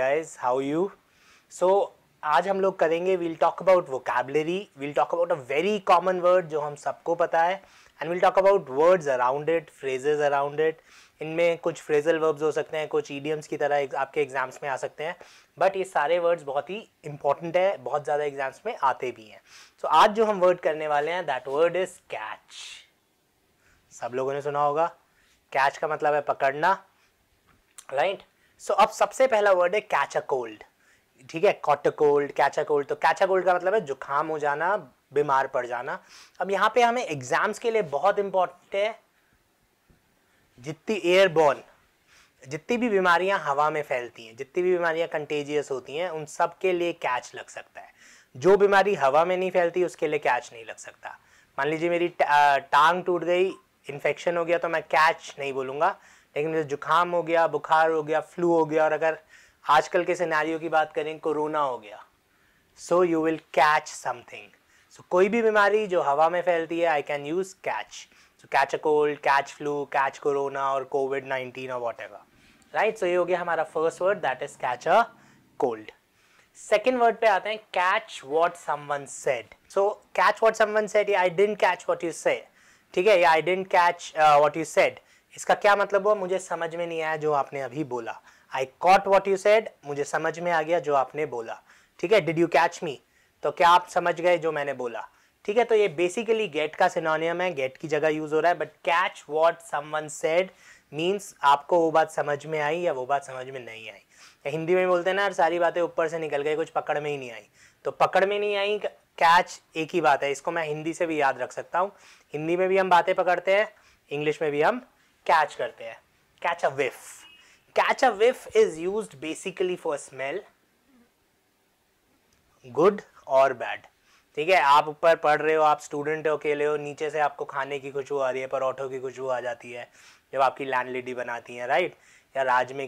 guys, how you? So आज हम लोग करेंगे we'll talk about vocabulary, we'll talk about a very common word जो हम सबको पता है and we'll talk about words around it, phrases around it. इनमें कुछ phrasal verbs हो सकते हैं, कुछ idioms की तरह आपके एग्जाम्स में आ सकते हैं, बट ये सारे वर्ड्स बहुत ही इंपॉर्टेंट है, बहुत ज़्यादा एग्जाम्स में आते भी हैं. So आज जो हम वर्ड करने वाले हैं that word is catch. सब लोगों ने सुना होगा, कैच का मतलब है पकड़ना, राइट. सो अब सबसे पहला वर्ड है कैच अ कोल्ड. ठीक है, caught a cold, catch a cold. तो कैच अ कोल्ड का मतलब है जुकाम हो जाना, बीमार पड़ जाना. अब यहाँ पे हमें एग्जाम्स के लिए बहुत इंपॉर्टेंट है, जितनी एयरबॉर्न, जितनी भी बीमारियां हवा में फैलती हैं, जितनी भी बीमारियां कंटेजियस होती हैं, उन सब के लिए कैच लग सकता है. जो बीमारी हवा में नहीं फैलती उसके लिए कैच नहीं लग सकता. मान लीजिए मेरी टांग टूट गई, इन्फेक्शन हो गया, तो मैं कैच नहीं बोलूँगा. लेकिन जैसे जुकाम हो गया, बुखार हो गया, फ्लू हो गया, और अगर आजकल के सिनेरियो की बात करें, कोरोना हो गया, so you will catch something. So कोई भी बीमारी जो हवा में फैलती है, I can use catch. So catch a cold, catch flu, catch corona और कोविड-19 और व्हाटएवर, राइट. सो ये हो गया हमारा first word, that is catch a cold. Second word पे आते हैं, catch what someone said. So catch what someone said, या I didn't catch what you said. ठीक है, या I didn't catch what you said, इसका क्या मतलब हुआ, मुझे समझ में नहीं आया जो आपने अभी बोला. आई कॉट व्हाट यू सेड, मुझे समझ में आ गया जो आपने बोला. ठीक है, डिड यू कैच मी, तो क्या आप समझ गए जो मैंने बोला. ठीक है, तो ये बेसिकली गेट का सिनोनियम है, गेट की जगह यूज हो रहा है. But catch what someone said means आपको वो बात समझ में आई या वो बात समझ में नहीं आई. हिंदी में बोलते हैं ना, सारी बातें ऊपर से निकल गई, कुछ पकड़ में ही नहीं आई. तो पकड़ में नहीं आई, कैच एक ही बात है. इसको मैं हिंदी से भी याद रख सकता हूँ. हिंदी में भी हम बातें पकड़ते हैं, इंग्लिश में भी हम कैच करते हैं. Catch a whiff. Catch a whiff is used basically for smell, good और बैड. ठीक है, आप ऊपर पढ़ रहे हो, आप स्टूडेंट हो, अकेले हो, नीचे से आपको खाने की खुशबू आ रही है, परोठों की खुशबू आ जाती है जब आपकी लैंडलेडी बनाती है, राइट. या राजमा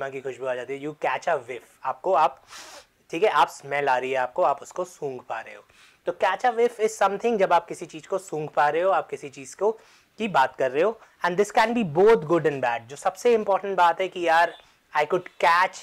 की खुशबू आ जाती है. यू कैच अ विफ, आपको आप, ठीक है, आप स्मेल आ रही है आपको, आप उसको सूंघ पा रहे हो. तो catch a whiff is something जब आप किसी चीज को सूंघ पा रहे हो, आप किसी चीज को की बात कर रहे हो. And this can be both good and bad. जो सबसे इंपॉर्टेंट बात है कि यार I could catch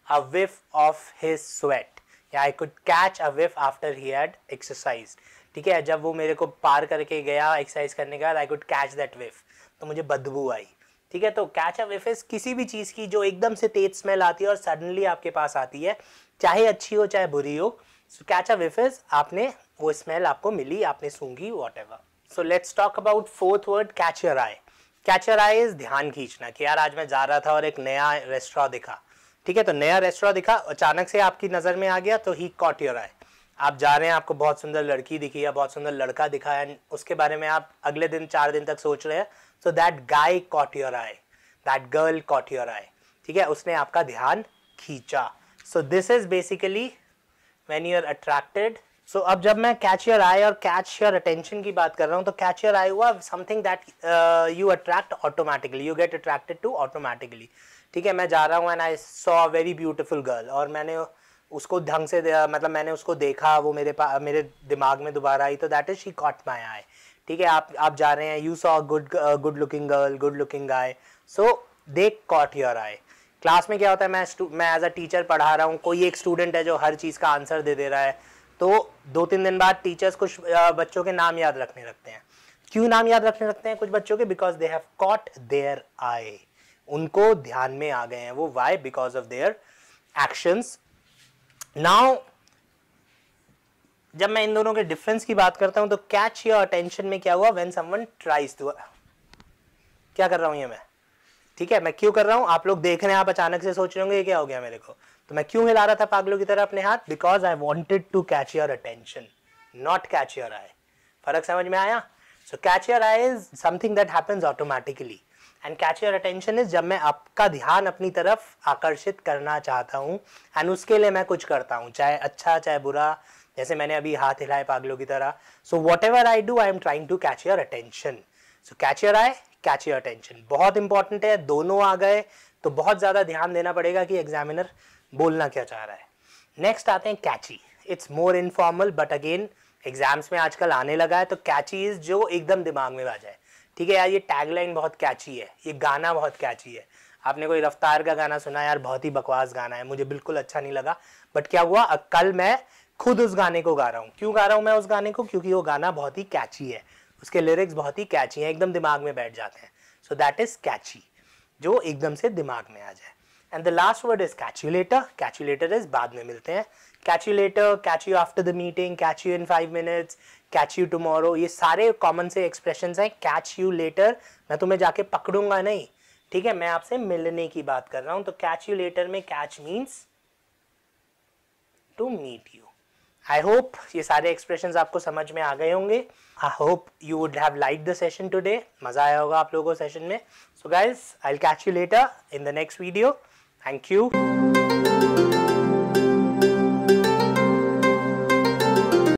a whiff of his sweat, या I could catch a whiff after he had exercise. ठीक है, जब वो मेरे को पार करके गया एक्सरसाइज करने के बाद, आई कुड कैच दैट विफ, तो मुझे बदबू आई. ठीक है, तो कैच अ विफ इज किसी भी चीज़ की जो एकदम से तेज स्मेल आती है और सडनली आपके पास आती है, चाहे अच्छी हो चाहे बुरी हो. सो कैच अ विफ इज आपने वो स्मेल आपको मिली, आपने सूंघी, whatever. So let's talk about fourth word, catch your eye. Catch your eye is ध्यान खींचना, कि यार आज मैं जा रहा था और एक नया रेस्टोरेंट दिखा. ठीक है, तो नया रेस्टोरेंट दिखा, अचानक से आपकी नज़र में आ गया, तो ही कॉट योर आई. आप जा रहे हैं, आपको बहुत सुंदर लड़की दिखी या बहुत सुंदर लड़का दिखा, एंड उसके बारे में आप अगले दिन 4 दिन तक सोच रहे हैं. So that guy caught your eye, that girl caught your eye. ठीक है, उसने आपका ध्यान खींचा. So this is basically when you are attracted. So अब जब मैं कैच योर आई और कैच योर अटेंशन की बात कर रहा हूँ, तो कैच योर आई हुआ something that you attract automatically, you get attracted to automatically. ठीक है, मैं जा रहा हूँ and I saw a very beautiful girl, और मैंने उसको ढंग से मतलब मैंने उसको देखा, वो मेरे दिमाग में दोबारा आई, तो that is she caught my eye. ठीक है, आप जा रहे हैं, you saw good looking girl, good looking guy, so they caught your eye. Class में क्या होता है, मैं एज अ टीचर पढ़ा रहा हूँ, कोई एक स्टूडेंट है जो हर चीज़ का आंसर दे रहा है, तो 2-3 दिन बाद टीचर्स कुछ बच्चों के नाम याद रखने लगते हैं. क्यों नाम याद रखने लगते हैं कुछ बच्चों के? Because they have caught their eye, उनको ध्यान में आ गए हैं वो. Why? Because of their actions. Now जब मैं इन दोनों के डिफरेंस की बात करता हूं, तो कैच योर अटेंशन में क्या हुआ, व्हेन समवन ट्राइज टू, क्या कर रहा हूं ये मैं, ठीक है, मैं क्यों कर रहा हूं, आप लोग देख रहे हैं, आप अचानक से सोच रहे होंगे ये क्या हो गया मेरे को, तो मैं क्यों हिला रहा था पागलों की तरह अपने हाथ? Because I wanted to catch your attention, not catch your eye. फर्क समझ में आया? So catch your eye is something that happens automatically, and catch your attention is जब मैं आपका ध्यान अपनी तरफ आकर्षित करना चाहता हूं, एंड उसके लिए मैं कुछ करता हूं, चाहे अच्छा चाहे बुरा, जैसे मैंने अभी हाथ हिलाए पागलों की तरह. So whatever I do, I am trying to catch your attention. So catch your eye, catch your attention बहुत इंपॉर्टेंट है. दोनों आ गए तो बहुत ज़्यादा ध्यान देना पड़ेगा कि एग्जामिनर बोलना क्या चाह रहा है. नेक्स्ट आते हैं catchy. It's more informal, but again exams में आजकल आने लगा है. तो कैची इज जो एकदम दिमाग में आ जाए. ठीक है यार, ये टैगलाइन बहुत कैची है, ये गाना बहुत कैची है, आपने कोई रफ्तार का गाना सुना, यार बहुत ही बकवास गाना है, मुझे बिल्कुल अच्छा नहीं लगा, बट क्या हुआ, कल मैं खुद उस गाने को गा रहा हूँ। क्यों गा रहा हूँ मैं उस गाने को? क्योंकि वो गाना बहुत ही कैची है, उसके लिरिक्स बहुत ही कैची हैं, एकदम दिमाग में बैठ जाते हैं। सो दैट इज कैची, जो एकदम से दिमाग में आ जाए। And the last word is catch you letter. Catch you letter is बाद में मिलते हैं। Catch you letter, catch you after the meeting, catch you in 5 minutes, catch you tomorrow, ये सारे कॉमन से एक्सप्रेशंस हैं। कैच यू लेटर, मैं तुम्हें जाके पकड़ूंगा नहीं, ठीक है, मैं आपसे मिलने की बात कर रहा हूं। तो कैच यू लेटर में catch means to meet you. I hope ये सारे एक्सप्रेशंस आपको समझ में आ गए होंगे। I hope you would have like the session today, मजा आया होगा आप लोगों को सेशन में। So guys, I will catch you later in the next video. Thank you.